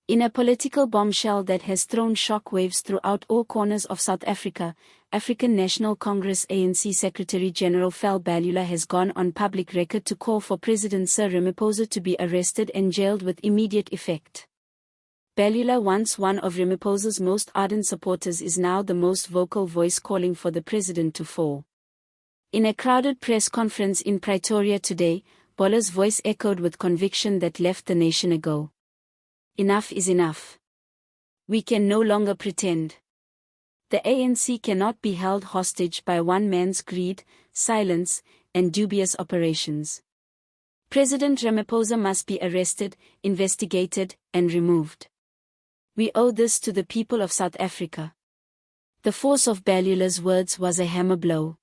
In a political bombshell that has thrown shockwaves throughout all corners of South Africa, African National Congress ANC Secretary-General Mbalula has gone on public record to call for President Cyril Ramaphosa to be arrested and jailed with immediate effect. Mbalula, once one of Ramaphosa's most ardent supporters, is now the most vocal voice calling for the president to fall. In a crowded press conference in Pretoria today, Mbala's voice echoed with conviction that left the nation ago. Enough is enough. We can no longer pretend. The ANC cannot be held hostage by one man's greed, silence, and dubious operations. President Ramaphosa must be arrested, investigated, and removed. We owe this to the people of South Africa. The force of Mbalula's words was a hammer blow.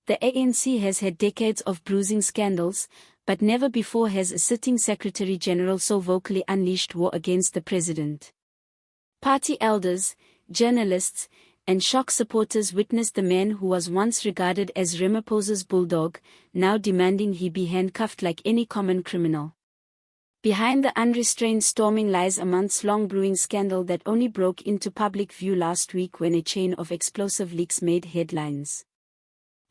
The ANC has had decades of bruising scandals, but never before has a sitting Secretary-General so vocally unleashed war against the president. Party elders, journalists, and shock supporters witnessed the man who was once regarded as Ramaphosa's bulldog, now demanding he be handcuffed like any common criminal. Behind the unrestrained storming lies a months-long brewing scandal that only broke into public view last week when a chain of explosive leaks made headlines.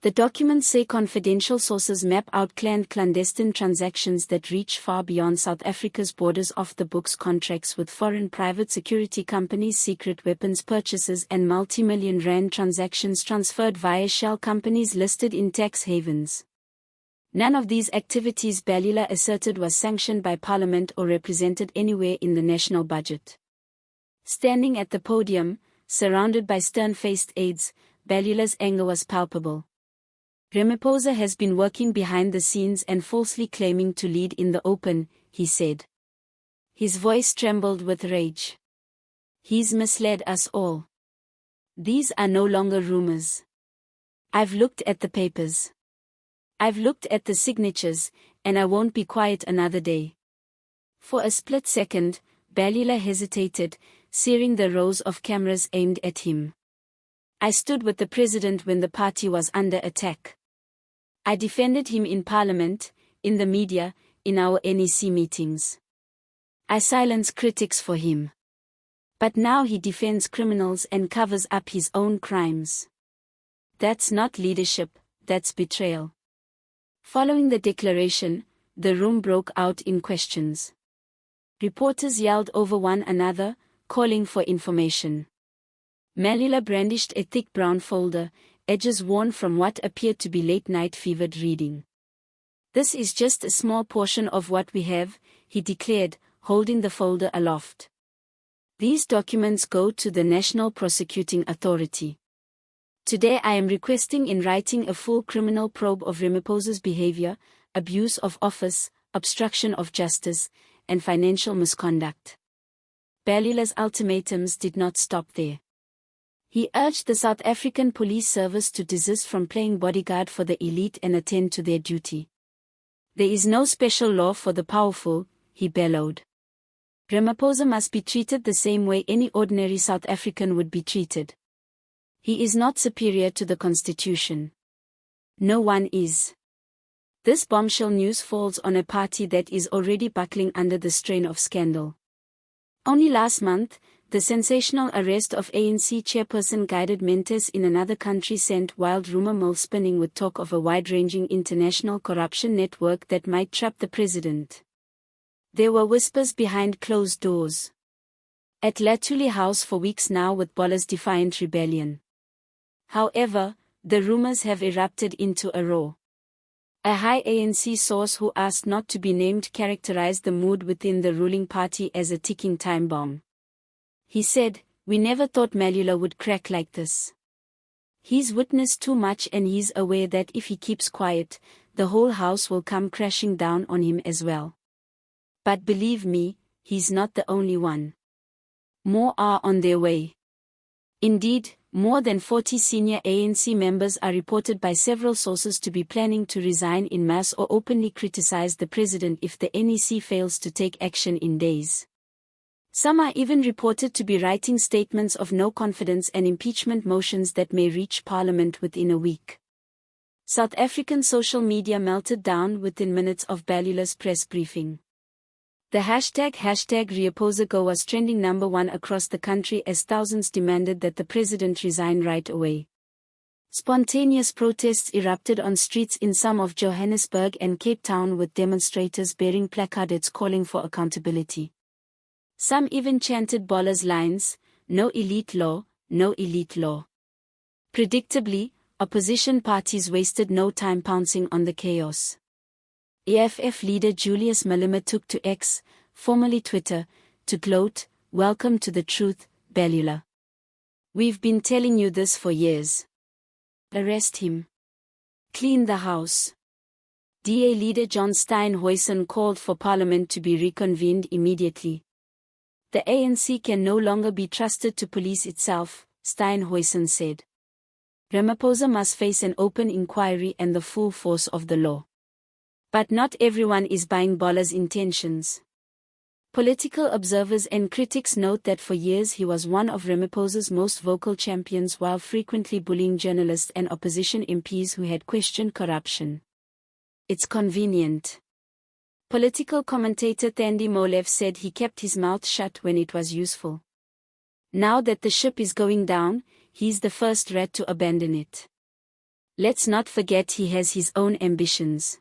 The documents say confidential sources map out clandestine transactions that reach far beyond South Africa's borders, off-the-books contracts with foreign private security companies, secret weapons purchases, and multi-million rand transactions transferred via shell companies listed in tax havens. None of these activities, Mbalula asserted, was sanctioned by Parliament or represented anywhere in the national budget. Standing at the podium, surrounded by stern-faced aides, Mbalula's anger was palpable. Ramaphosa has been working behind the scenes and falsely claiming to lead in the open, he said. His voice trembled with rage. He's misled us all. These are no longer rumors. I've looked at the papers. I've looked at the signatures, and I won't be quiet another day. For a split second, Mbalula hesitated, searing the rows of cameras aimed at him. I stood with the president when the party was under attack. I defended him in Parliament, in the media, in our NEC meetings. I silenced critics for him. But now he defends criminals and covers up his own crimes. That's not leadership, that's betrayal. Following the declaration, the room broke out in questions. Reporters yelled over one another, calling for information. Mbalula brandished a thick brown folder, edges worn from what appeared to be late-night fevered reading. This is just a small portion of what we have, he declared, holding the folder aloft. These documents go to the National Prosecuting Authority. Today I am requesting in writing a full criminal probe of Ramaphosa's behavior, abuse of office, obstruction of justice, and financial misconduct. Mbalula's ultimatums did not stop there. He urged the South African Police Service to desist from playing bodyguard for the elite and attend to their duty. There is no special law for the powerful, he bellowed. Ramaphosa must be treated the same way any ordinary South African would be treated. He is not superior to the Constitution. No one is. This bombshell news falls on a party that is already buckling under the strain of scandal. Only last month, the sensational arrest of ANC chairperson Guided Mentes in another country sent wild rumor mill spinning with talk of a wide-ranging international corruption network that might trap the president. There were whispers behind closed doors. At Latuli House for weeks now with Mbala's defiant rebellion. However, the rumors have erupted into a roar. A high ANC source who asked not to be named characterized the mood within the ruling party as a ticking time bomb. He said, "We never thought Mbalula would crack like this. He's witnessed too much and he's aware that if he keeps quiet, the whole house will come crashing down on him as well. But believe me, he's not the only one. More are on their way." Indeed, more than 40 senior ANC members are reported by several sources to be planning to resign in mass or openly criticize the president if the NEC fails to take action in days. Some are even reported to be writing statements of no confidence and impeachment motions that may reach Parliament within a week. South African social media melted down within minutes of Mbalula's press briefing. The hashtag Ramaphosa Go was trending #1 across the country as thousands demanded that the president resign right away. Spontaneous protests erupted on streets in some of Johannesburg and Cape Town, with demonstrators bearing placards calling for accountability. Some even chanted Mbula's lines, "No elite law, no elite law." Predictably, opposition parties wasted no time pouncing on the chaos. EFF leader Julius Malema took to X, formerly Twitter, to gloat, "Welcome to the truth, Mbalula. We've been telling you this for years. Arrest him. Clean the house." DA leader John Steenhuisen called for Parliament to be reconvened immediately. "The ANC can no longer be trusted to police itself," Steenhuisen said. "Ramaphosa must face an open inquiry and the full force of the law." But not everyone is buying Mbula's intentions. Political observers and critics note that for years he was one of Ramaphosa's most vocal champions, while frequently bullying journalists and opposition MPs who had questioned corruption. "It's convenient." Political commentator Thandi Molev said he kept his mouth shut when it was useful. Now that the ship is going down, he's the first rat to abandon it. Let's not forget he has his own ambitions.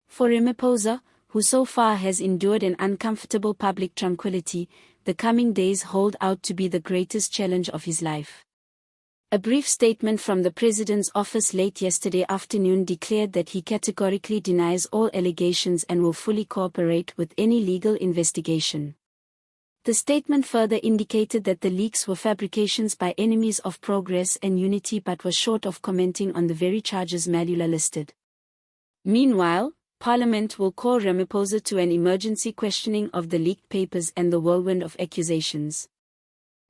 For Ramaphosa, who so far has endured an uncomfortable public tranquility, the coming days hold out to be the greatest challenge of his life. A brief statement from the president's office late yesterday afternoon declared that he categorically denies all allegations and will fully cooperate with any legal investigation. The statement further indicated that the leaks were fabrications by enemies of progress and unity, but was short of commenting on the very charges Mbalula listed. Meanwhile, Parliament will call Ramaphosa to an emergency questioning of the leaked papers and the whirlwind of accusations.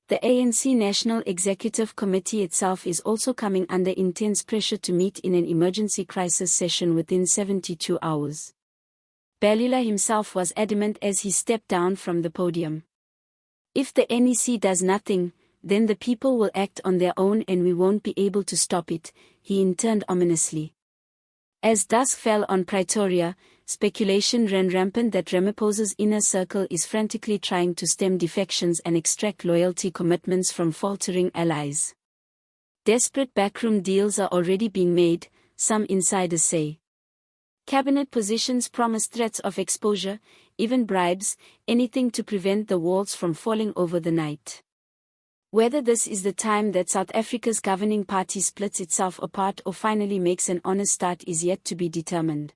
The ANC National Executive Committee itself is also coming under intense pressure to meet in an emergency crisis session within 72 hours. Mbalula himself was adamant as he stepped down from the podium. "If the NEC does nothing, then the people will act on their own and we won't be able to stop it," he intoned ominously. As dusk fell on Pretoria, speculation ran rampant that Ramaphosa's inner circle is frantically trying to stem defections and extract loyalty commitments from faltering allies. Desperate backroom deals are already being made, some insiders say. Cabinet positions promise threats of exposure, even bribes, anything to prevent the walls from falling over the night. Whether this is the time that South Africa's governing party splits itself apart or finally makes an honest start is yet to be determined.